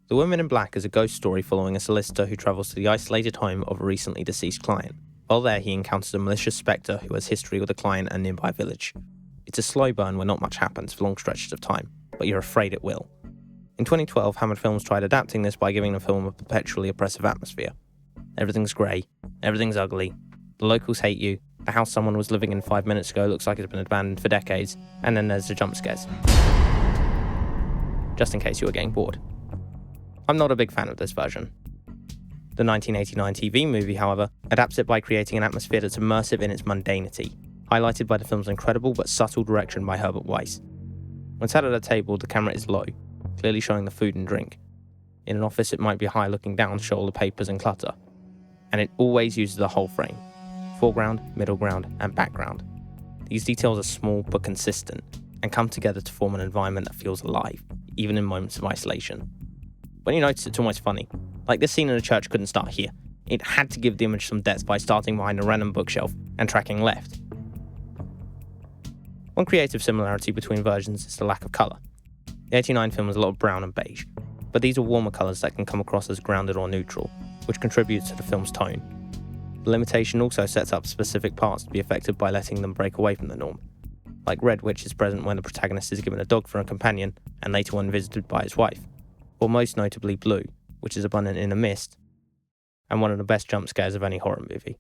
The Woman in Black is a ghost story following a solicitor who travels to the isolated home of a recently deceased client. While there, he encounters a malicious spectre who has history with a client and a nearby village. It's a slow burn where not much happens for long stretches of time, but you're afraid it will. In 2012, Hammer Films tried adapting this by giving the film a perpetually oppressive atmosphere. Everything's grey, everything's ugly, the locals hate you, the house someone was living in 5 minutes ago looks like it's been abandoned for decades, and then there's the jump scares. Just in case you were getting bored. I'm not a big fan of this version. The 1989 TV movie, however, adapts it by creating an atmosphere that's immersive in its mundanity, highlighted by the film's incredible but subtle direction by Herbert. When sat at a table, the camera is low, clearly showing the food and drink. In an office, it might be high, looking down to show all the papers and clutter. And it always uses the whole frame: foreground, middle ground, and background. These details are small but consistent, and come together to form an environment that feels alive, even in moments of isolation. When you notice, it's almost funny. Like this scene in a church couldn't start here. It had to give the image some depth by starting behind a random bookshelf and tracking left. One creative similarity between versions is the lack of colour. The 89 film has a lot of brown and beige, but these are warmer colours that can come across as grounded or neutral, which contributes to the film's tone. The limitation also sets up specific parts to be affected by letting them break away from the norm, like red, which is present when the protagonist is given a dog for a companion and later when visited by his wife, or most notably blue, which is abundant in A Mist, and one of the best jump scares of any horror movie.